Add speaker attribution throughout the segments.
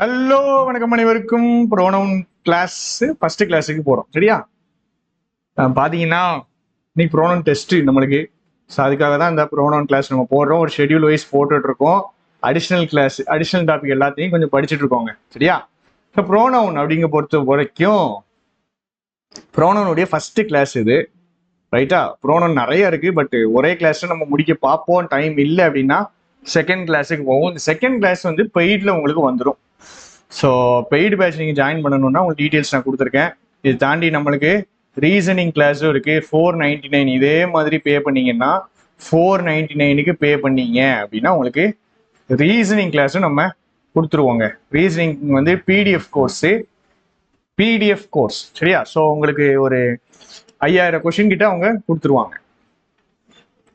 Speaker 1: Hello, வணக்கம் அனைவருக்கும். Pronoun class first கிளாஸுக்கு போறோம். சரியா? பாத்தீங்கன்னா இன்னைக்கு ப்ரோனவுன் டெஸ்ட் நம்மளுக்கு. ஸோ அதுக்காக தான் இந்த ப்ரோனவுன் கிளாஸ் நம்ம போடுறோம். ஒரு ஷெட்யூல் வைஸ் போட்டுட்டு இருக்கோம். அடிஷ்னல் கிளாஸ், அடிஷ்னல் டாபிக் எல்லாத்தையும் கொஞ்சம் படிச்சுட்டு இருக்கோங்க. சரியா? இப்போ ப்ரோனவுன் அப்படிங்க பொறுத்த வரைக்கும் ப்ரோனவுனுடைய ஃபர்ஸ்ட் கிளாஸ் இது. ரைட்டா? ப்ரோனவுன் நிறைய இருக்கு, பட் ஒரே கிளாஸ் நம்ம முடிக்க பார்ப்போம். டைம் இல்லை அப்படின்னா செகண்ட் கிளாஸுக்கு போவோம். இந்த செகண்ட் கிளாஸ் வந்து பெய்டில் உங்களுக்கு வந்துடும். ஸோ பெய்டு பேட்ச் நீங்கள் ஜாயின் பண்ணணும்னா உங்களுக்கு டீட்டெயில்ஸ் நான் கொடுத்துருக்கேன். இது தாண்டி நம்மளுக்கு ரீசனிங் கிளாஸும் இருக்கு. 499 இதே மாதிரி பே பண்ணீங்கன்னா 499க்கு பே பண்ணீங்க அப்படின்னா உங்களுக்கு ரீசனிங் கிளாஸும் நம்ம கொடுத்துருவோங்க. ரீசனிங் வந்து பிடிஎஃப் கோர்ஸ். சரியா? ஸோ உங்களுக்கு ஒரு 5000 கொஸ்டின் கிட்ட அவங்க கொடுத்துருவாங்க.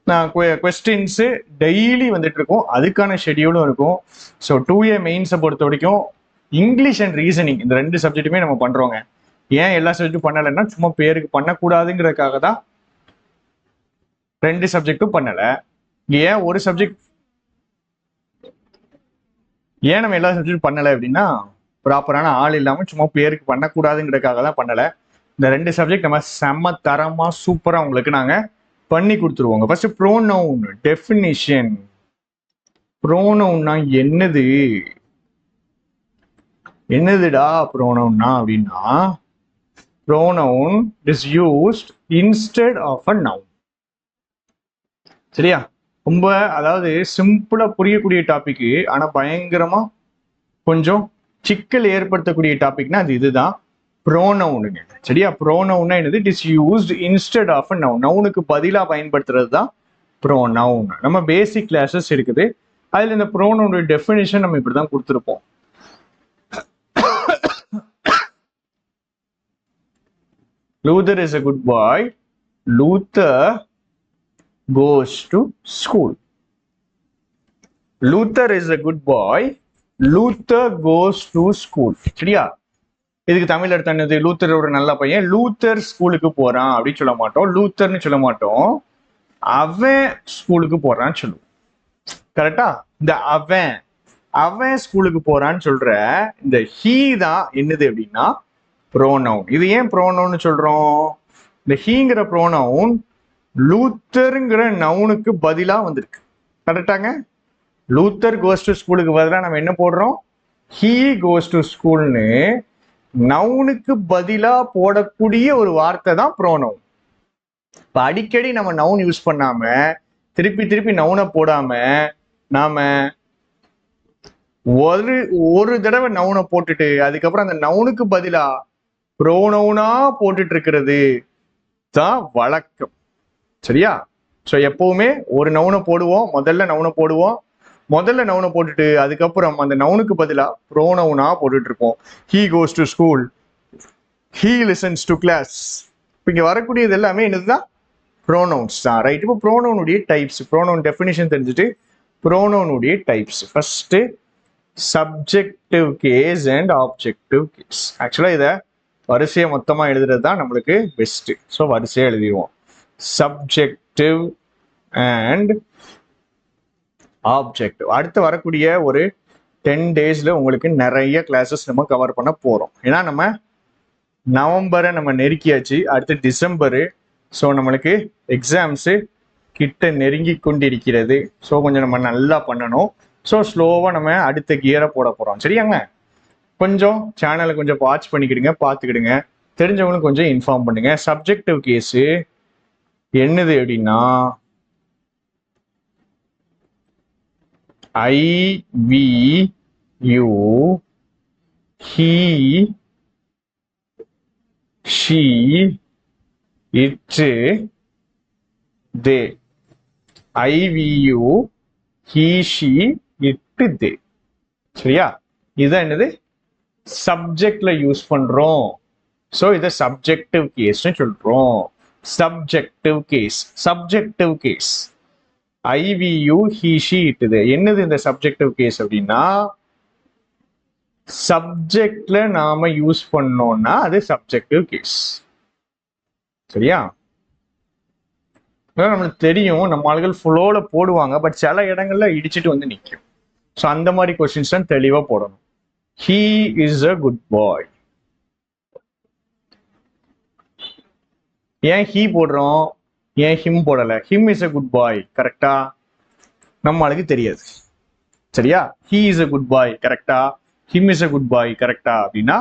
Speaker 1: நான் கொஸ்டின்ஸு டெய்லி வந்துட்டு இருக்கும், அதுக்கான ஷெடியூலும் இருக்கும். ஸோ 2A மெயின்ஸை பொறுத்த வரைக்கும் இங்கிலீஷ் அண்ட் ரீசனிங் இந்த 2 சப்ஜெக்ட்டுமே நம்ம பண்றோங்க. ஏன் எல்லா சப்ஜெக்டும் பண்ணலைன்னா சும்மா பேருக்கு பண்ணக்கூடாதுங்கிறதுக்காக தான் 2 சப்ஜெக்டும் பண்ணல. ஏன் ஒரு சப்ஜெக்ட், ஏன் நம்ம எல்லா சப்ஜெக்டும் பண்ணலை அப்படின்னா ப்ராப்பரான ஆள் இல்லாமல் சும்மா பேருக்கு பண்ணக்கூடாதுங்கிறதுக்காக தான் பண்ணல. இந்த 2 சப்ஜெக்ட் நம்ம செம்ம தரமா சூப்பரா உங்களுக்கு நாங்க பண்ணி கொடுத்துருவோங்க. First pronoun definition. ப்ரோனவுன்னா என்னதுடா ப்ரோனவுன்னா அப்படின்னா, pronoun is used instead of a noun. சரியா? ரொம்ப அதாவது சிம்பிளா புரியக்கூடிய டாபிக், ஆனா பயங்கரமா கொஞ்சம் சிக்கல் ஏற்படுத்தக்கூடிய டாபிக்னா அது இதுதான் ப்ரோனவுனுங்க. சரியா? ப்ரோனவுன்னா என்னது? It is used instead of a noun. நவுனுக்கு பதிலாக பயன்படுத்துறது தான் ப்ரோனவுன். நம்ம பேசிக் கிளாஸஸ் இருக்குது, அதுல இந்த ப்ரோனவுனுடைய டெஃபினிஷன் நம்ம இப்படிதான் கொடுத்துருப்போம். Luther is a good boy. Luther goes to school. Luther is a good boy. Luther goes to school. சரியா? இதுக்கு தமிழ் அர்த்தம் என்னது? லூத்தர் ஒரு நல்ல பையன், லூத்தர் ஸ்கூலுக்கு போறான் அப்படின்னு சொல்ல மாட்டோம். லூத்தர்னு சொல்ல மாட்டோம், அவன் ஸ்கூலுக்கு போறான்னு சொல்லுவோம். கரெக்டா? இந்த அவன் ஸ்கூலுக்கு போறான்னு சொல்ற இந்த ஹீ தான் என்னது அப்படின்னா ப்ரோனவுன். இது ஏன் ப்ரோனவுன் சொல்றோம்? இந்த ஹீங்கிற ப்ரோனவுன் லூத்தருங்கிற நவுனுக்கு பதிலா வந்திருக்கு. கரெக்டாங்க? லூத்தர் கோஸ் டு ஸ்கூலுக்கு பதிலாக நம்ம என்ன போடுறோம்? ஹீ கோஸ் டு ஸ்கூல்னு நவுனுக்கு பதிலா போடக்கூடிய ஒரு வார்த்தை தான் ப்ரோனவுன். இப்ப அடிக்கடி நம்ம நவுன் யூஸ் பண்ணாம திருப்பி நவுனை போடாம நாம ஒரு தடவை நவுனை போட்டுட்டு அதுக்கப்புறம் அந்த நவுனுக்கு பதிலா ப்ரோனவுனா போட்டுட்டு இருக்கிறது தான் வழக்கம். சரியா? ஸோ எப்பவுமே ஒரு நவுனை போடுவோம், முதல்ல நவுனை போட்டுட்டு அதுக்கப்புறம் அந்த நவுனுக்கு பதிலா ப்ரோனவுனா போட்டுட்டு இருப்போம். He goes to school, he listens to class. இங்க வரக்கூடியது எல்லாமே என்னதுதான்? ப்ரோனவுன்ஸ் தான். ரைட்? இப்போ ப்ரோனவுனுடைய டைப்ஸ், ப்ரோனவுன் டெஃபினிஷன் தெரிஞ்சுட்டு ப்ரோனவுனுடைய types. First subjective case and objective case. ஆக்சுவலா இதை வரிசையை மொத்தமா எழுதுறது தான் நம்மளுக்கு பெஸ்ட். ஸோ வரிசையா எழுதிடுவோம். Subjective and objective. அடுத்து வரக்கூடிய ஒரு 10 daysல உங்களுக்கு நிறைய கிளாஸஸ் நம்ம கவர் பண்ண போறோம். ஏன்னா நம்ம நவம்பரை நம்ம நெருக்கியாச்சு, அடுத்து டிசம்பரு. ஸோ நம்மளுக்கு எக்ஸாம்ஸு கிட்ட நெருங்கி கொண்டிருக்கிறது. ஸோ கொஞ்சம் நம்ம நல்லா பண்ணணும். ஸோ ஸ்லோவாக நம்ம அடுத்த கியரை போட போகிறோம். சரியாங்க? கொஞ்சம் சேனலை கொஞ்சம் வாட்ச் பண்ணிக்கிடுங்க, பார்த்துக்கிடுங்க, தெரிஞ்சவங்களுக்கு கொஞ்சம் இன்ஃபார்ம் பண்ணுங்க. சப்ஜெக்டிவ் கேஸு என்னது அப்படின்னா I, we, you, he, she, it, they. I, we, you, he, she, it, they. சரியா? இதுதான் என்னது? சப்ஜெக்ட்ல யூஸ் பண்றோம். ஸோ இதை சப்ஜெக்டிவ் கேஸ்னு சொல்றோம். Subjective case I, we, you, he, she, it, they. என்னது இந்த சப்ஜெக்டிவ் கேஸ் அப்படின்னா, சப்ஜெக்ட்ல நாம யூஸ் பண்ணோம்னா அது சப்ஜெக்டிவ் கேஸ். சரியா? நம்மளுக்கு தெரியும் நம்ம ஆளுகள் ஃப்ளோல போடுவாங்க, பட் சில இடங்கள்ல இடிச்சிட்டு வந்து நிற்கும். ஸோ அந்த மாதிரி கொஸ்டின்ஸ் தான் தெளிவா போடணும். ஹீ இஸ் அ குட் பாய். ஏன் ஹீ போடுறோம், ஏன் ஹிம் போடல? ஹிம் இஸ் அ குட் பாய் கரெக்டா, நம்மளுக்கு தெரியாது. சரியா? ஹீ இஸ் அ குட் பாய் கரெக்டா, ஹிம் இஸ் அ குட் பாய் கரெக்டா அப்படின்னா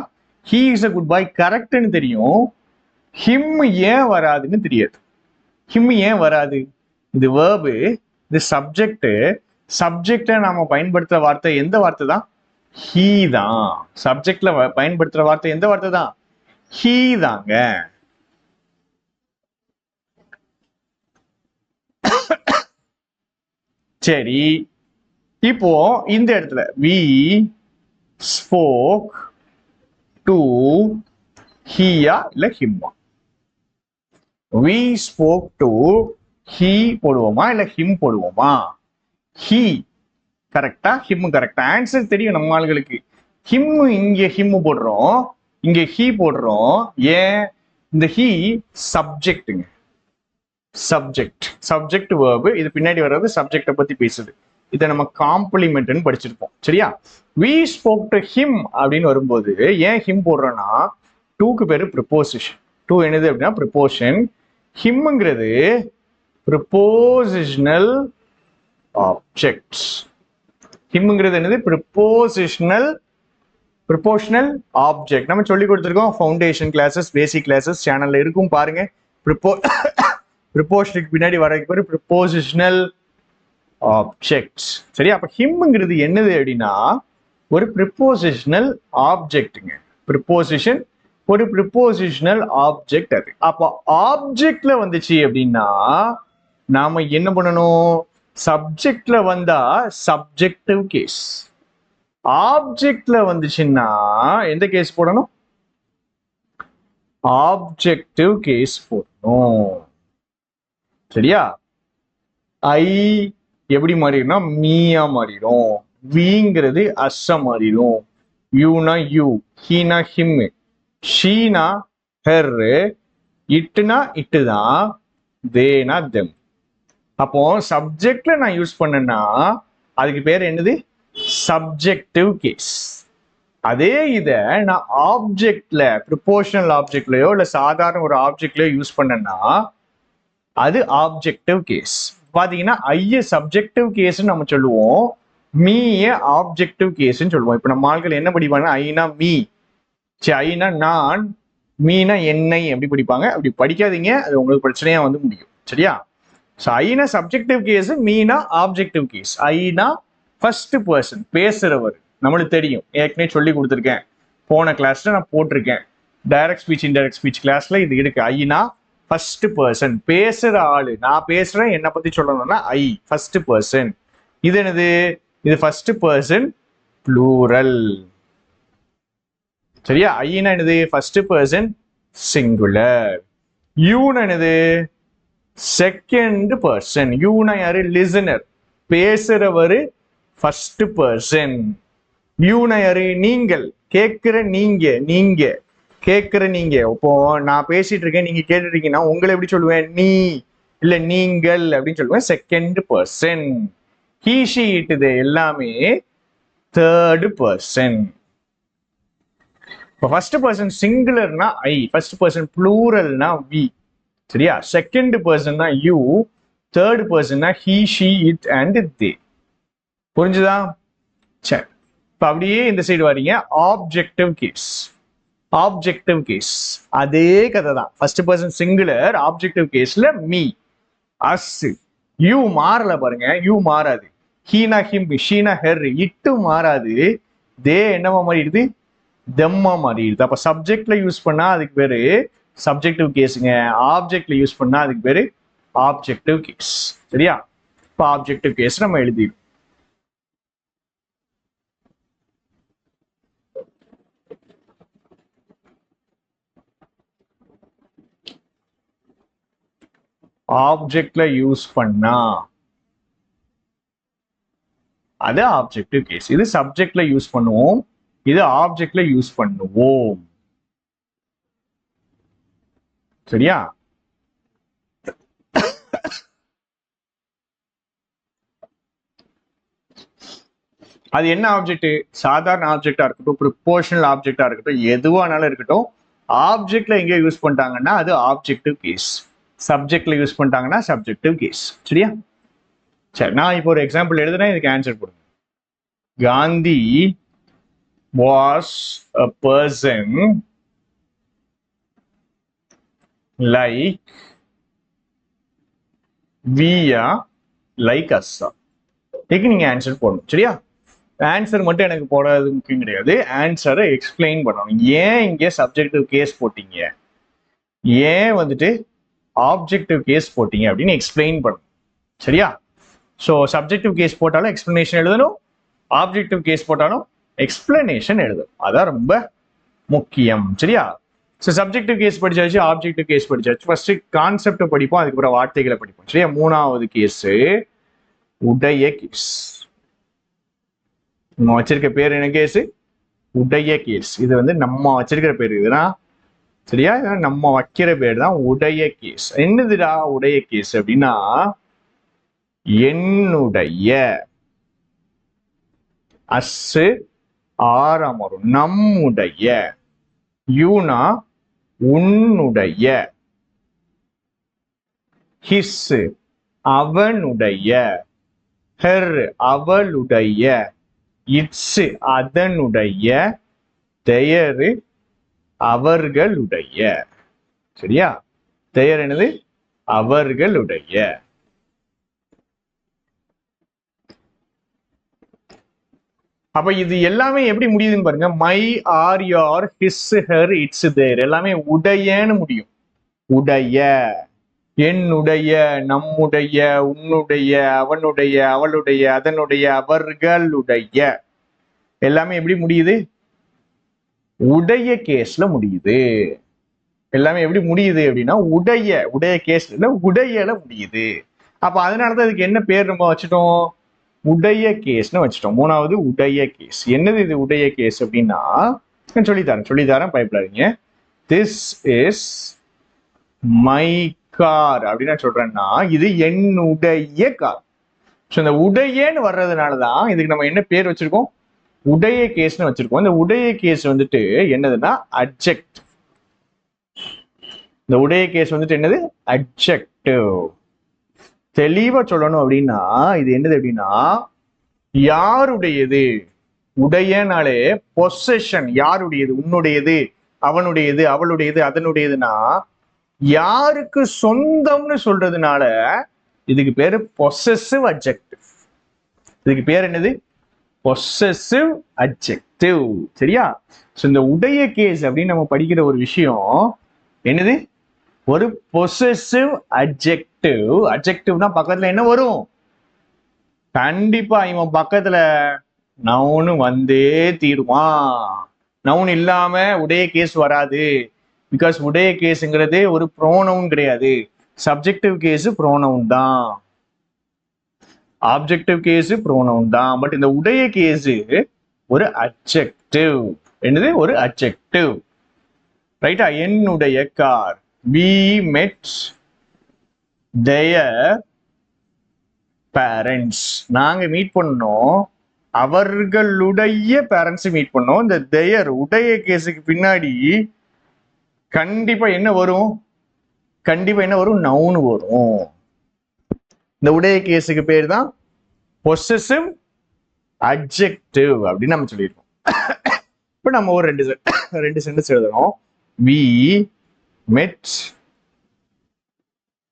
Speaker 1: ஹீ இஸ் அ குட் பாய் கரெக்ட்னு தெரியும், ஹிம் ஏன் வராதுன்னு தெரியாது. ஹிம் ஏன் வராது? இது வேர்பு, இது சப்ஜெக்ட். சப்ஜெக்ட நாம பயன்படுத்துற வார்த்தை எந்த வார்த்தை தான்? ஹீ தான். சப்ஜெக்ட்ல பயன்படுத்துற வார்த்தை எந்த வார்த்தை தான்? ஹீ தாங்க. சரி, இப்போ இந்த இடத்துல we spoke to ஹீயா இல்ல ஹிம்மா? we spoke to he போடுவோமா இல்ல ஹிம் போடுவோமா? he கரெக்டா, ஹிம் கரெக்டா? ஆன்சர் தெரியும் நம்ம ஆளுகளுக்கு. ஹிம் இங்க ஹிம் போடுறோம், இங்க ஹீ போடுறோம். ஏன்? இந்த ஹீ சப்ஜெக்ட்டுங்க. Subject, subject verb. இது பின்னாடி வர்றது சப்ஜெக்ட பத்தி பேசுது. இதை நம்ம காம்ப்ளிமெண்ட்னு படிச்சிருப்போம். சரியா? we spoke to him அப்படின்னு வரும்போது ஏன் ஹிம் போடுறோம்னா டூக்கு பேரு ப்ரிப்போசிஷன். டூ என்னது அப்படின்னா ப்ரிப்போஷன். ஹிம்ங்கிறது ப்ரிப்போசிஷனல் ஆப்ஜெக்ட்ஸ். ஹிம்ங்கிறது என்னது? Prepositional object. நம்ம சொல்லி கொடுத்துருக்கோம் ஃபவுண்டேஷன் கிளாஸஸ், பேசிக் கிளாஸஸ் சேனல்ல இருக்கும் பாருங்க. ப்ரிப்போஷனுக்கு பின்னாடி வரதுக்கு பேர் ப்ரிப்போசிஷனல் ஆப்ஜெக்ட்ஸ். சரி, அப்ப ஹிம்ங்கிறது என்னது அப்படின்னா ஒரு ப்ரிப்போசிஷனல் ஆப்ஜெக்ட்ங்க. ப்ரிப்போசிஷன் ஒரு ப்ரிப்போசிஷனல் ஆப்ஜெக்ட் அது. அப்போ ஆப்ஜெக்ட்ல வந்துச்சு அப்படின்னா நாம என்ன பண்ணணும்? சப்ஜெக்ட்ல வந்தா சப்ஜெக்டிவ் கேஸ், ஆப்ஜெக்ட்ல வந்துச்சுன்னா எந்த கேஸ் போடணும்? ஆப்ஜெக்டிவ் கேஸ் போடணும். சரியா? ஐ எப்படி மாறிடும்னா மீயா மாறிடும், விங்கிறது அஸ்ஸா மாறிடும், யூனா யூ, ஹீனா ஹிம், ஷீனா ஹெர், இட்டுனா இட்டு தான், தேனா தெம். அப்போ சப்ஜெக்ட்ல நான் யூஸ் பண்ணேன்னா அதுக்கு பேர் என்னது? Subjective case. அதே இத நான் ஆப்ஜெக்ட்ல, ப்ரிப்போஷனல் ஆப்ஜெக்ட்லயோ இல்ல சாதாரண ஒரு ஆப்ஜெக்ட்லயோ யூஸ் பண்ணேன்னா அது ஆப்ஜெக்டிவ் கேஸ். பாத்தீங்கன்னா ஐய சப்ஜெக்டிவ் கேஸ் நம்ம சொல்லுவோம், மீய ஆப்ஜெக்டிவ் கேஸ்ன்னு சொல்லுவோம். இப்ப நம்ம ஆட்கள் என்ன படிப்பாங்க? ஐனா மீ, ஐனா நான், மீனா என்னை எப்படி படிப்பாங்க? அப்படி படிக்காதீங்க, அது உங்களுக்கு பிரச்சனையா வந்து முடியும். சரியா? ஸோ ஐனா சப்ஜெக்டிவ் கேஸ், மீனா ஆப்ஜெக்டிவ் கேஸ். ஐனா ஃபர்ஸ்ட் பர்சன், பேசுறவர். நம்மளுக்கு தெரியும், ஏற்கனவே சொல்லி கொடுத்துருக்கேன், போன கிளாஸ்ல நான் போட்டிருக்கேன். டைரக்ட் ஸ்பீச் இன்டைரக்ட் ஸ்பீச் கிளாஸ்ல இது இருக்கு. ஐனா ஃபர்ஸ்ட் பர்சன், பேசுற ஆளு. நான் பேசுறேன், என்ன பத்தி சொல்லணும்னா ஐ ஃபர்ஸ்ட் பர்சன். இது என்னது? இது ஃபர்ஸ்ட் பர்சன் ப்ளூரல். சரியா? ஐனா என்னது? First person singular. யூனா என்னது? Second person. யூனா யாரு? லிசனர், பேசுறவரு ஃபர்ஸ்ட் பர்சன். யூனா யாரு? நீங்கள், கேட்கிற நீங்க, நீங்க கேட்கிற நீங்க. இப்போ நான் பேசிட்டு இருக்கேன், நீங்க கேட்டுட்டு இருக்கீங்கன்னா உங்களை எப்படி சொல்லுவேன்? நீ இல்ல நீங்கள் அப்படின்னு சொல்லுவேன், second person. He she it இது எல்லாமே தேர்ட் பர்சன். இப்போ ஃபர்ஸ்ட் பர்சன் சிங்குலர்னா ஐ, ஃபர்ஸ்ட் பர்சன் ப்ளூரல்னா வி. சரியா? செகண்ட் பர்சன்னா யூ, தேர்ட் பர்சன்னா he she it and they. புரிஞ்சுதா? சரி, இப்போ அப்படியே இந்த சைடு வரீங்க, ஆப்ஜெக்டிவ் கேஸ். ஆப்ஜெக்டிவ் கேஸ் அதே கதை தான். ஃபர்ஸ்ட் பர்சன் சிங்குலர், ஆப்ஜெக்டிவ் கேஸ்ல மீ, அஸ். யூ மாறல பாருங்க, யூ மாறாது. ஹீனா ஹிம், ஷீனா ஹெர், இட்டு மாறாது. தே என்னவா மாறிடுது? தெம்மா மாறிடுது. அப்ப சப்ஜெக்ட்ல யூஸ் பண்ணா அதுக்கு பேரு சப்ஜெக்டிவ் கேஸுங்க, ஆப்ஜெக்ட்ல யூஸ் பண்ணா அதுக்கு பேரு ஆப்ஜெக்டிவ் கேஸ். சரியா? இப்போ ஆப்ஜெக்டிவ் கேஸ் நம்ம எழுதிடும். ஆப்ஜெக்ட்ல யூஸ் பண்ணா அது ஆப்ஜெக்டிவ் கேஸ். இது சப்ஜெக்ட்ல யூஸ் பண்ணுவோம், இது ஆப்ஜெக்ட்ல யூஸ் பண்ணுவோம். சரியா? அது என்ன ஆப்ஜெக்ட்? சாதாரண ஆப்ஜெக்டா இருக்கட்டும், ப்ரிப்போர்ஷனல் ஆப்ஜெக்டா இருக்கட்டும், எதுவானாலும் இருக்கட்டும், ஆப்ஜெக்ட்ல எங்க யூஸ் பண்ணிட்டாங்கன்னா அது ஆப்ஜெக்டிவ் கேஸ். சப்ஜெக்ட்ல யூஸ் பண்ணிட்டாங்கன்னா சப்ஜெக்டிவ் கேஸ். சரியா? சரி, நான் இப்போ ஒரு எக்ஸாம்பிள் எழுதுறேன், இதுக்கு ஆன்சர் போடுங்க. Gandhi was a person like we are like us. இதுக்கு நீங்க ஆன்சர் போடணும். சரியா? ஆன்சர் மட்டும் எனக்கு போடாது முக்கியம் கிடையாது, ஆன்சரை எக்ஸ்பிளைன் பண்ணணும். ஏன் இங்க சப்ஜெக்டிவ் கேஸ் போட்டீங்க, ஏன் வந்துட்டு ஆப்ஜெக்டிவ் கேஸ் போட்டீங்க அப்படின்னு எக்ஸ்பிளைன் பண்ணணும். சரியா? ஸோ சப்ஜெக்டிவ் கேஸ் போட்டாலும் எக்ஸ்பிளனேஷன் எழுதணும், ஆப்ஜெக்டிவ் கேஸ் போட்டாலும் எக்ஸ்பிளனேஷன் எழுதணும். அதான் ரொம்ப முக்கியம். சரியா? ஸோ சப்ஜெக்டிவ் கேஸ் படிச்சாச்சு, ஆப்ஜெக்டிவ் கேஸ் படிச்சாச்சு. ஃபர்ஸ்ட் கான்செப்ட் படிப்போம், அதுக்கப்புறம் வார்த்தைகளை படிப்போம். சரியா? மூணாவது கேஸ் உடைய கேஸ். நம்ம வச்சிருக்க பேர் என்ன கேஸ்? உடைய கேஸ். இது வந்து நம்ம வச்சிருக்கிற பேர் இதுதான். சரியா? நம்ம வைக்கிற பேர் தான் உடைய கேஸ். என்னதுடா உடைய கேஸ் அப்படின்னா, என்னுடைய அஸ்ஸு ஆறாம் வரும், நம்முடைய, யூனா உன்னுடைய, ஹிஸ் அவனுடைய, ஹெர் அவளுடைய, இட்ஸ் அதனுடைய, தெயரு அவர்களுடைய. சரியா? தெயர் என்னது? அவர்களுடைய. அப்ப இது எல்லாமே எப்படி முடியுதுன்னு பாருங்க. மை, ஆர், யார், ஹிஸ், ஹெர், இட்ஸ், தேர் எல்லாமே உடையன்னு முடியும். உடைய, என்னுடைய, நம்முடைய, உன்னுடைய, அவனுடைய, அவளுடைய, அதனுடைய, அவர்களுடைய எல்லாமே எப்படி முடியுது? உடைய கேஸ்ல முடியுது. எல்லாமே எப்படி முடியுது அப்படின்னா உடைய, உடைய கேஸ்ல உடையல முடியுது. அப்ப அதனாலதான் இதுக்கு என்ன பேர் நம்ம வச்சுட்டோம்? உடைய கேஸ்னு வச்சுட்டோம். மூணாவது உடைய கேஸ். என்னது இது உடைய கேஸ் அப்படின்னா, சொல்லித்தரேன் பயப்படாதீங்க. திஸ் இஸ் மை கார் அப்படின்னு நான் சொல்றேன்னா இது என்னுடைய கார். ஸோ இந்த உடையன்னு வர்றதுனாலதான் இதுக்கு நம்ம என்ன பேர் வச்சிருக்கோம்? உடைய கேஸ்னு வச்சிருக்கோம். இந்த உடைய கேஸ் வந்துட்டு என்னதுன்னா அட்ஜெக்ட். இந்த உடைய கேஸ் வந்துட்டு என்னது? அட்ஜெக்டிவ். தெளிவா சொல்லணும் அப்படின்னா இது என்னது அப்படின்னா, யாருடையது? உடையனாலே பொசஷன், யாருடையது? உன்னுடையது, அவனுடையது, அவளுடையது, அதனுடையதுன்னா யாருக்கு சொந்தம்னு சொல்றதுனால இதுக்கு பேரு பொசசிவ் அட்ஜெக்டிவ். இதுக்கு பேர் என்னது? Possessive adjective. சரியா? ஸோ இந்த உடைய கேஸ் அப்படின்னு நம்ம படிக்கிற ஒரு விஷயம் என்னது? ஒரு பொசசிவ் அட்ஜெக்டிவ். அட்ஜெக்டிவ்னா பக்கத்துல என்ன வரும்? கண்டிப்பா இவன் பக்கத்துல நவுன் வந்தே தீருவான். நவுன் இல்லாம உடைய கேஸ் வராது. பிகாஸ் உடைய கேஸுங்கிறது ஒரு ப்ரோனவுன் கிடையாது, சப்ஜெக்டிவ் கேஸ் ப்ரோனவுன் தான், ஆப்ஜெக்டிவ் கேஸ் ப்ரோனவுன் தான். பட் இந்த உடைய கேஸ் ஒரு அட்ஜெக்டிவ். என்னது? ஒரு அட்ஜெக்டிவ். ரைட்டா? என்னுடைய car. we met their parents. நாங்க மீட் பண்ணோம், அவர்களுடைய பேரண்ட்ஸ் மீட் பண்ணோம். இந்த their உடைய கேஸுக்கு பின்னாடி கண்டிப்பா என்ன வரும்? நவுன் வரும். இந்த உடைய கேஸுக்கு பேர் தான் பொசசிவ் அட்ஜெக்டிவ் அப்படின்னு நம்ம சொல்லியிருக்கோம். இப்ப நம்ம ஒரு ரெண்டு சென்டென்ஸ் எழுதணும். we met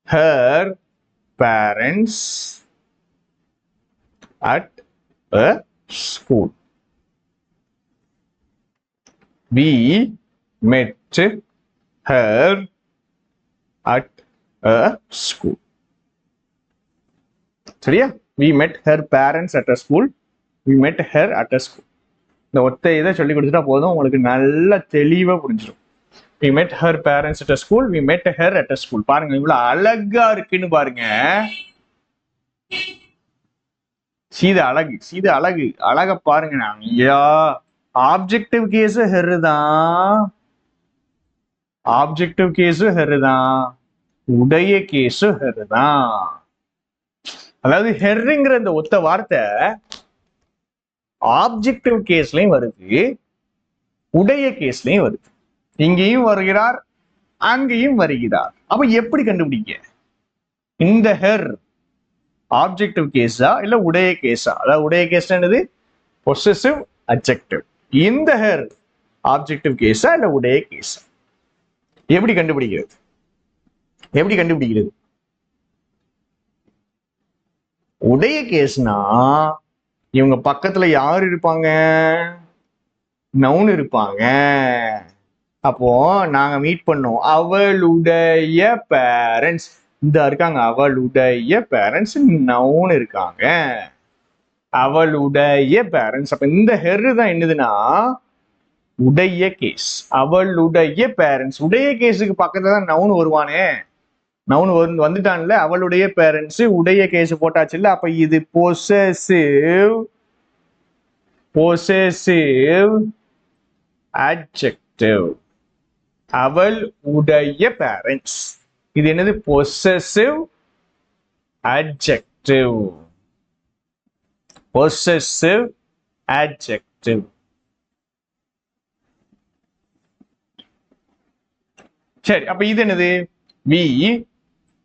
Speaker 1: her parents at a school. We met her at a school. சரியா? we met her parents at a school. we met her at a school. இந்த ஒத்த இதை சொல்லி கொடுத்துட்டா போதும், உங்களுக்கு நல்ல தெளிவா புரிஞ்சிடும். we met her parents at a school. we met her at a school. பாருங்க இவ்வளவு அழகா இருக்குன்னு பாருங்க. அழக பாருங்க. ஐயா, ஆப்ஜெக்டிவ் கேஸ் ஹெர் தான், ஆப்ஜெக்டிவ் கேஸ் ஹெர் தான், உடைய கேஸ் ஹெர் தான். அதாவது ஹெர்ங்கிற இந்த ஒத்த வார்த்தை ஆப்ஜெக்டிவ் கேஸ்லயும் வருது, உடைய கேஸ்லயும் வருது. இங்கேயும் வருகிறார், அங்கேயும் வருகிறார். அப்ப எப்படி கண்டுபிடிக்க? இந்த ஹெர் ஆப்ஜெக்டிவ் கேஸா இல்ல உடைய கேஸா? அதாவது உடைய கேஸ் என்னது? Possessive adjective. இந்த ஹெர் ஆப்ஜெக்டிவ் கேஸா இல்ல உடைய கேஸா? எப்படி கண்டுபிடிக்கிறது? எப்படி கண்டுபிடிக்கிறது? உடைய கேஸ்னா இவங்க பக்கத்துல யார் இருப்பாங்க? நவுன் இருப்பாங்க. அப்போ நாங்க மீட் பண்ணோம், அவளுடைய பேரண்ட்ஸ் இந்த இருக்காங்க, அவளுடைய பேரண்ட்ஸ் நவுன் இருக்காங்க, அவளுடைய பேரண்ட்ஸ். அப்ப இந்த ஹெர் தான் என்னதுன்னா உடைய கேஸ். அவளுடைய பேரண்ட்ஸ், உடைய கேஸுக்கு பக்கத்துல தான் நவுன் வருவானே. நவுன் வந்துட்டான்ல, அவளுடைய பேரண்ட்ஸ் உடைய கேஸ் போட்டாச்சு இல்ல. அப்ப இது பொசசிவ் adjective. அவள் உடைய பேரண்ட்ஸ், இது என்னது? Possessive adjective. Possessive adjective. சரி, அப்ப இது என்னது? we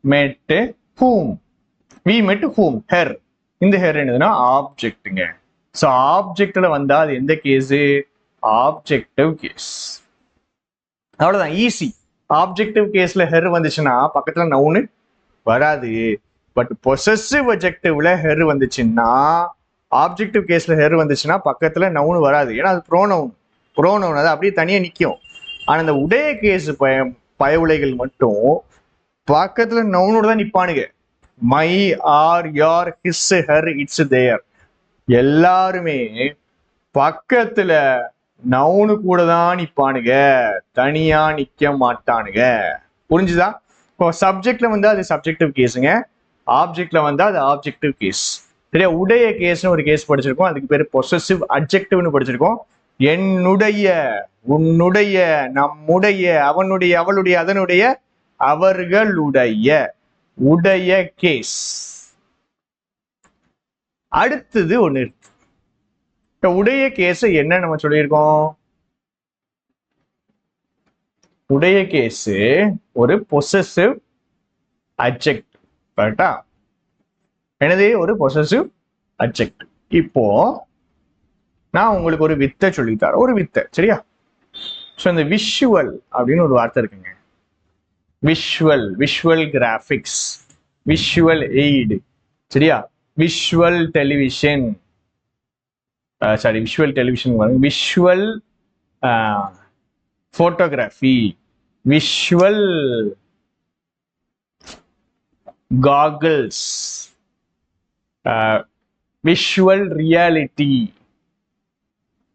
Speaker 1: met whom. we met whom, her. இந்த her என்னதுன்னா ஆப்ஜெக்ட்ங்க. சோ ஆப்ஜெக்ட்ல வந்தா அது எந்த கேஸ்? Objective case. அவ்வளவுதான், ஈஸி. ஆப்ஜெக்டிவ் கேஸ்ல ஹெர் வந்துச்சுன்னா பக்கத்துல நவுன் வராது. பட் பொசசிவ் அட்ஜெக்டிவ்ல ஹெர் வந்துச்சுன்னா, ஆப்ஜெக்டிவ் கேஸ்ல ஹெர் வந்துச்சுன்னா பக்கத்துல நவுன் வராது. ஏன்னா அது ப்ரோனவுன் அது அப்படியே தனியா நிக்கும். ஆனா இந்த உடைய கேஸ் பயவுலைகள் மட்டும் பக்கத்துல நவுனோட தான் நிப்பானுங்க. மை, ஆர், யார், ஹிஸ், ஹர், இட்ஸ், தேர் எல்லாருமே பக்கத்துல நவுனு கூட தான் நிப்பானுங்க, தனியா நிக்க மாட்டானுங்க. புரிஞ்சுதா? இப்போ சப்ஜெக்ட்ல வந்து அது சப்ஜெக்டிவ் கேஸுங்க, ஆப்ஜெக்ட்ல வந்தா அது ஆப்ஜெக்டிவ் கேஸ். சரியா? உடைய கேஸ்னு ஒரு கேஸ் படிச்சிருக்கோம், அதுக்கு பேரு பொசசிவ் அட்ஜெக்டிவ்னு படிச்சிருக்கோம். என்னுடைய, உன்னுடைய, நம்முடைய, அவனுடைய, அவளுடைய, அதனுடைய, அவர்களுடைய, உடைய கேஸ். அடுத்தது ஒண்ணு இருக்கு. உடைய கேஸ் என்ன நம்ம சொல்லியிருக்கோம்? உடைய கேஸ் ஒரு பொசசிவ் அட்ஜெக்டிவ். கரெக்டா? என்னது? ஒரு பொசசிவ் அட்ஜெக்டிவ். இப்போ நான் உங்களுக்கு ஒரு வித்தை சொல்லித்தரேன், ஒரு வித்தை. சரியா? ஸோ இந்த விஷுவல் அப்படின்னு ஒரு வார்த்தை இருக்குங்க. Visual graphics, visual aid. சரியா? Visual television, sorry visual television, visual photography, visual goggles, visual reality.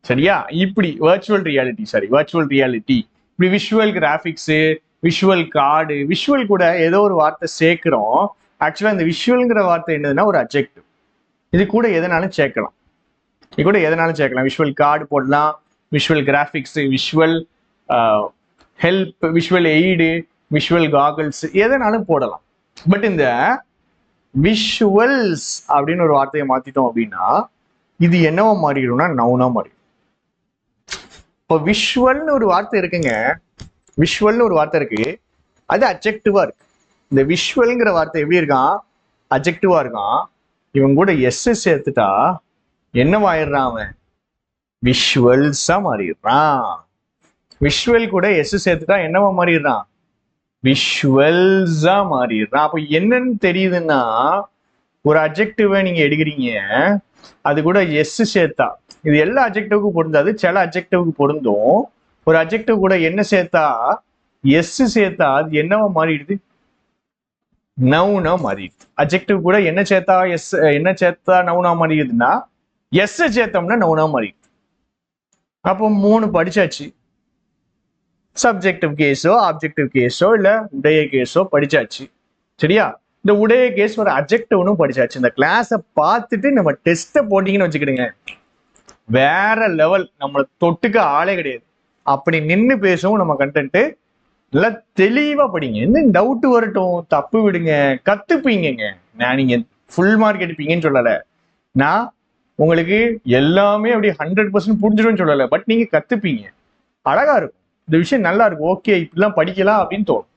Speaker 1: சரியா? இப்படி வர்ச்சுவல் ரியாலிட்டி, இப்படி visual graphics, visual card, visual கூட ஏதோ ஒரு வார்த்தை சேர்க்கிறோம். ஆக்சுவலா இந்த விஷுவல்ங்கிற வார்த்தை என்னதுன்னா ஒரு அட்ஜெக்டிவ். இது கூட எதனாலும் சேர்க்கலாம், விஷுவல் கார்டு போடலாம், visual graphics, visual help, visual aid, visual goggles, எதனாலும் போடலாம். பட் இந்த விஷுவல்ஸ் அப்படின்னு ஒரு வார்த்தையை மாத்திட்டோம் அப்படின்னா இது என்னவா மாறிடும்னா நவுனா மாறிடும். இப்போ விஷுவல்னு ஒரு வார்த்தை இருக்குங்க, விஷுவல்னு ஒரு வார்த்தை இருக்கு, அது அட்ஜெக்டிவா இருக்கு. இந்த விஷுவல்ங்கிற வார்த்தை எப்படி இருக்கான்? அட்ஜெக்டிவா இருக்கான். இவங்க கூட எஸ் சேர்த்துட்டா என்னவாயிடுறான்? அவன் விஷுவல்ஸா மாறிடுறான். விஷுவல் கூட எஸ் சேர்த்துட்டா என்னவா மாறிடுறான்? விஷுவல்ஸா மாறிடுறான். அப்ப என்னன்னு தெரியுதுன்னா, ஒரு அட்ஜெக்டிவை நீங்க எடுக்கிறீங்க, அது கூட எஸ் சேர்த்தா, இது எல்லா அட்ஜெக்டிவுக்கும் பொருந்தாது, சில அட்ஜெக்டிவுக்கு பொருந்தும். ஒரு அட்ஜெக்டிவ் கூட என்ன சேர்த்தா, எஸ் சேர்த்தா அது என்னவா மாறிடுது? நவுனா மாறிடுது. அட்ஜெக்டிவ் கூட என்ன சேர்த்தா நவுனா மாறிடுதுன்னா, எஸ் சேர்த்தோம்னா நவுனா மாறிடுது. அப்போ 3 படிச்சாச்சு. சப்ஜெக்டிவ் கேஸோ, ஆப்ஜெக்டிவ் கேஸோ, இல்ல உடைய கேஸோ படிச்சாச்சு. சரியா? இந்த உடைய கேஸ் ஒரு அட்ஜெக்டிவ்னு படிச்சாச்சு. இந்த கிளாஸை பார்த்துட்டு நம்ம டெஸ்ட்டை போட்டீங்கன்னு வச்சுக்கிடுங்க, வேற லெவல், நம்மளை தொட்டுக்க ஆளே கிடையாது. அப்படி நின்று பேசவும் நம்ம கண்டென்ட். நல்லா தெளிவா படிங்க, என்ன டவுட் வரட்டும், தப்பு விடுங்க, கத்துப்பீங்க. நான் நீங்க ஃபுல் மார்க் எடுப்பீங்கன்னு சொல்லல, நான் உங்களுக்கு எல்லாமே அப்படி 100% புரிஞ்சிடும்னு சொல்லலை, பட் நீங்க கத்துப்பீங்க, அழகா இருக்கும், இந்த விஷயம் நல்லா இருக்கும், ஓகே இப்படிலாம் படிக்கலாம் அப்படின்னு தோணும்.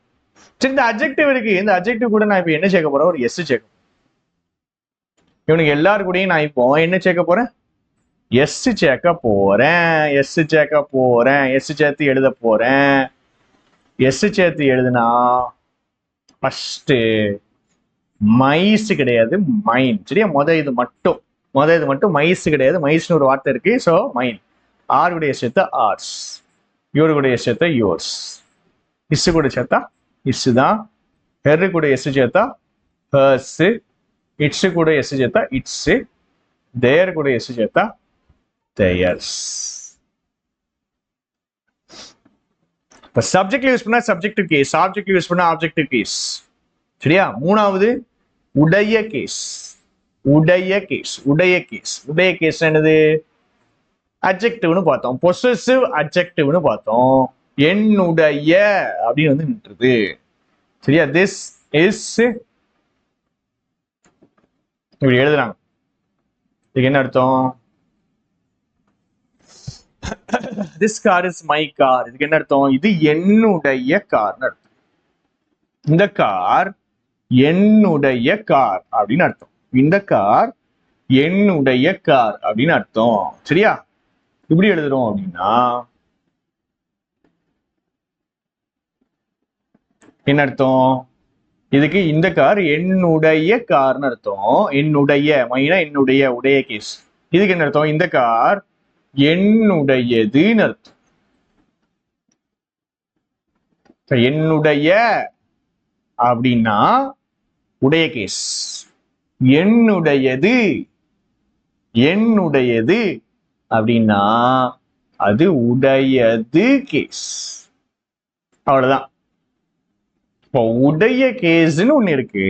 Speaker 1: சரி, இந்த அட்ஜெக்டிவ் இருக்கு, இந்த அட்ஜெக்டிவ் கூட நான் இப்ப என்ன சேர்க்க போறேன், ஒரு எஸ் சேர்க்க. இவனுக்கு எல்லாரு கூடயும் நான் இப்போ என்ன சேர்க்க போறேன், எஸ் சேர்க்க போறேன், எஸ் சேர்க்க போறேன், எஸ் சேர்த்து எழுத போறேன். எஸ் சேர்த்து எழுதுனா ஃபர்ஸ்ட் மைஸ் கிடையாது, மைன். சரியா, இது மட்டும் மைஸ் கிடையாது, மைஸ்னு ஒரு வார்த்தை இருக்கு. ஸோ மைன். ஆருடைய சேர்த்தா ஆர்ஸ், இவருடைய சேர்த்தா யோர்ஸ், இஸ் கூட சேர்த்தா இஸ் தான், ஹெர் கூட எஸ் சேர்த்தா ஹர்ஸ், இட்ஸ் கூட எஸ் சேர்த்தா இட்ஸ், தேர் கூட எஸ் சேர்த்தா தேயர்ஸ். இப்ப சப்ஜெக்ட்ல யூஸ் பண்ணா சப்ஜெக்டிவ் கேஸ், ஆப்ஜெக்ட்ல யூஸ் பண்ணா ஆப்ஜெக்டிவ் கேஸ். சரியா, மூணாவது உடைய கேஸ். உடைய கேஸ், உடைய கேஸ், உடைய கேஸ் என்னது, அட்ஜெக்டிவ்னு பார்த்தோம், பொசசிவ் அட்ஜெக்டிவ்னு பார்த்தோம். என்னுடைய அப்படின்னு வந்து நின்றுது. சரியா, திஸ் இஸ் இப்படி எழுதுறாங்க. இதுக்கு என்ன அர்த்தம், this car is my car. இதுக்கு என்ன அர்த்தம், இது என்னுடைய கார்னு அர்த்தம். இந்த கார் என்னுடைய கார் அப்படின்னு அர்த்தம். இந்த கார் என்னுடைய கார் அப்படின்னு அர்த்தம். சரியா, இப்படி எழுதுறோம் அப்படின்னா என்ன அர்த்தம், இதுக்கு இந்த கார் என்னுடைய கார்னு அர்த்தம். என்னுடைய மைனா என்னுடைய, உடைய கேஸ். இதுக்கு என்ன அர்த்தம், இந்த கார் என்னுடையதுன்னு அர்த்தம். என்னுடைய அப்படின்னா உடைய கேஸ், என்னுடையது, என்னுடையது அப்படின்னா அது உடையது கேஸ். அவ்வளவுதான். இப்போ உடைய கேஸ்ன்னு ஒண்ணு இருக்கு,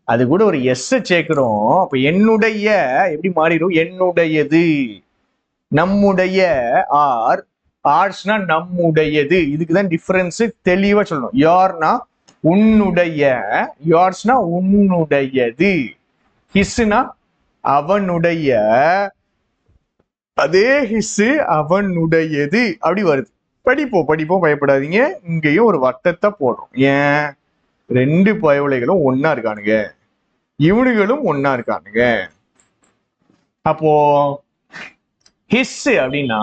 Speaker 1: அது கூட ஒரு எஸ் சேர்க்கிறோம். அப்ப என்னுடைய எப்படி மாறிடும், என்னுடையது. நம்முடைய ஆர், ஆர்ஸ்னா நம்முடையது. இதுக்குதான் டிஃபரன்ஸ் தெளிவா சொல்லணும். யார்னா உன்னுடைய, யார்ஸ்னா உன்னுடையது, ஹிஸ்னா அவனுடைய, அதே ஹிஸ் அவனுடையது அப்படி வருது. படிப்போம் படிப்போம், பயப்படாதீங்க. இங்கேயும் ஒரு வட்டத்தை போடுறோம். ஏன், ரெண்டு பயவலைகளும் ஒன்னா இருக்கானுங்க, இவனுகளும் ஒன்னா இருக்கானுங்க. அப்போ ஹிஸ் அப்படின்னா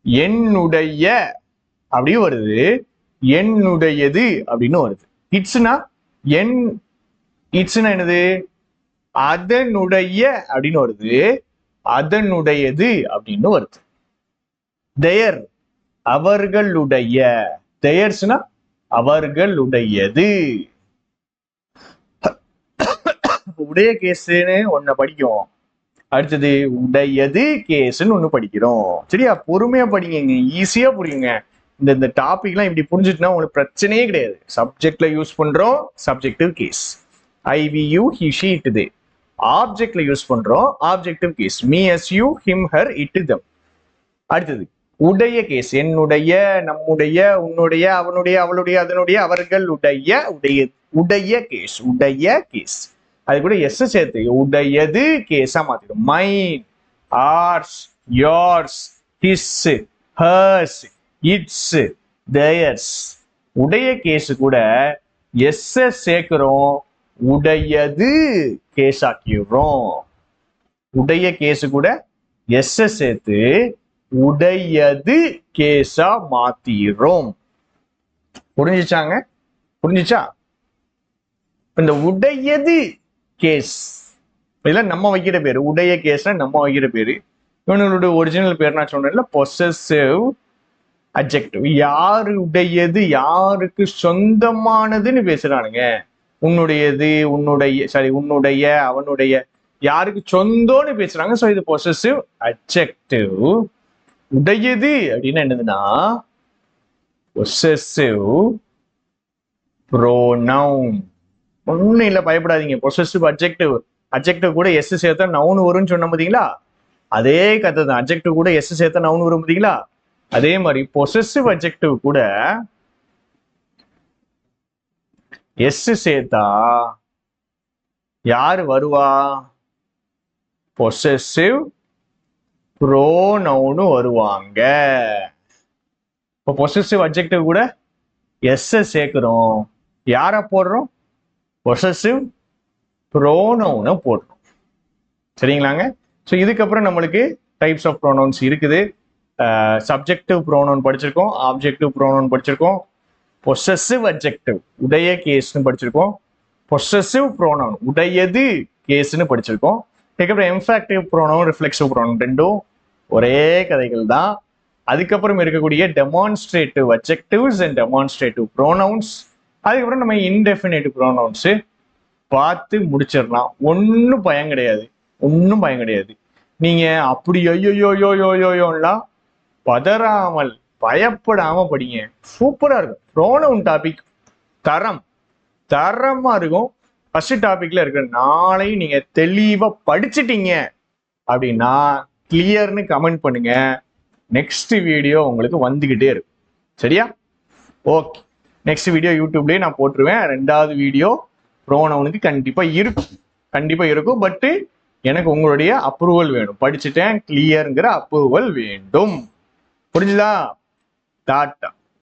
Speaker 1: என்னுடைய அப்படியும் வருது, என்னுடையது அப்படின்னு வருது. இட்ஸ்னா இட்ஸ்னா என்னது, அதனுடைய அப்படின்னு வருது, அதனுடையது அப்படின்னு வருது. தேர் அவர்களுடைய, தேயர்ஸ்னா அவர்களுடையது. உடைய கேஸ்ன்னு ஒன்ன படிக்கும், அடுத்தது உடையது கேஸ்ன்னு ஒண்ணு படிக்கிறோம். சரியா, பொறுமையா படிங்க, ஈஸியா புரியுங்க. இந்த டாபிக்லாம் இப்படி புரிஞ்சுட்டுனா உங்களுக்கு பிரச்சனையே கிடையாது. சப்ஜெக்ட்ல யூஸ் பண்றோம் subjective case, I we you he she it they. ஆப்ஜெக்ட்ல யூஸ் பண்றோம் objective case, me us you him her it them. அடுத்தது உடைய கேஸ், என்னுடைய, நம்முடைய, உன்னுடைய, அவனுடைய, அவளுடைய, அதனுடைய, அவர்கள் உடைய, உடைய, உடைய கேஸ், உடைய கேஸ். அது கூட எஸ் சேர்த்து உடையது கேஸா மாத்திடும். Mine, ours, yours, his, hers, its, theirs. உடைய கேஸ் கூட எஸ் சேர்க்கிறோம், உடையது கேஸ் ஆக்கிடுறோம். உடைய கேஸ் கூட எஸ் சேர்த்து உடையது கேஸா மாத்திடுறோம். புரிஞ்சுச்சாங்க, புரிஞ்சுச்சா? இந்த உடையது கேஸ் இதெல்லாம் நம்ம வைக்கிற பேரு. உடைய கேஸ்னா நம்ம வைக்கிற பேரு. இவனுடைய ஒரிஜினல் பேர் நான் சொன்னேன்ல, பொசசிவ் அட்ஜெக்டிவ். யாருடையது, யாருக்கு சொந்தமானதுன்னு பேசுறானுங்க. உன்னுடையது, உன்னுடைய, சாரி உன்னுடைய, அவனுடைய, யாருக்கு சொந்தம்னு பேசுறாங்க. ஸோ இது பொசசிவ் அட்ஜெக்டிவ். உடையது அப்படின்னா என்னதுன்னா பொசசிவ் ப்ரோனவுன். ஒன்னும் இல்ல, பயப்படாதீங்க. பொசசிவ் அட்ஜெக்டிவ், அட்ஜெக்டிவ் கூட எஸ் சேர்த்தா நவுன் வரும்னு சொன்ன பார்த்தீங்களா, அதே கதை தான். அட்ஜெக்டிவ் கூட எஸ் சேர்த்தா நவுன் வரும் பார்த்தீங்களா, அதே மாதிரி பொசசிவ் அட்ஜெக்டிவ் கூட எஸ் சேர்த்தா யாரு வருவா, பொசசிவ் ப்ரோனவுன் வருவாங்க. இப்போ பொசசிவ் அட்ஜெக்டிவ் கூட எஸ் சேர்க்கிறோம். யாரை போடுறோம்? பொசசிவ் ப்ரோனவுனை போடுறோம். சரிங்களாங்க? ஸோ இதுக்கப்புறம் நம்மளுக்கு டைப்ஸ் ஆஃப் ப்ரோனவுன்ஸ் இருக்குது. சப்ஜெக்டிவ் ப்ரோனவுன் படிச்சிருக்கோம், ஆப்ஜெக்டிவ் ப்ரோனவுன் படிச்சிருக்கோம், பொசசிவ் அட்ஜெக்டிவ் உடைய கேஸ்னு படிச்சிருக்கோம், பொசசிவ் ப்ரோனவுன் உடையது கேஸ்னு படிச்சிருக்கோம். அதுக்கப்புறம் எம்ஃபாக்டிவ் ப்ரோனவுன், ரிஃப்ளெக்சிவ் ப்ரோனவுன் ரெண்டும் ஒரே கதைகள் தான். அதுக்கப்புறம் இருக்கக்கூடிய demonstrative adjectives and demonstrative pronouns, அதுக்கப்புறம் நம்ம இன்டெஃபினேட்டிவ் ப்ரோனவுன்ஸ் பார்த்து முடிச்சிடலாம். ஒன்றும் பயம் கிடையாது, ஒன்றும் பயம் கிடையாது. நீங்க அப்படி யோயோயோயோயோயோலாம் பதறாமல் பயப்படாம படிங்க, சூப்பரா இருக்கும். ப்ரோனவுன் டாபிக் தரமா இருக்கும். ஃபர்ஸ்ட் டாபிக்ல இருக்கிற நாளை நீங்க தெளிவா படிச்சிட்டீங்க அப்படின்னா கிளியர்னு கமெண்ட் பண்ணுங்க. நெக்ஸ்ட் வீடியோ உங்களுக்கு வந்துகிட்டே இருக்கும். சரியா? ஓகே, நெக்ஸ்ட் வீடியோ யூடியூப்லயே நான் போட்டுருவேன். 2வது வீடியோ ப்ரோனவுனுக்கு கண்டிப்பா இருக்கும். பட் எனக்கு உங்களுடைய அப்ரூவல் வேணும். படிச்சுட்டேன் கிளியர்ங்கிற அப்ரூவல் வேண்டும். புரிஞ்சுதா? டாட்டா.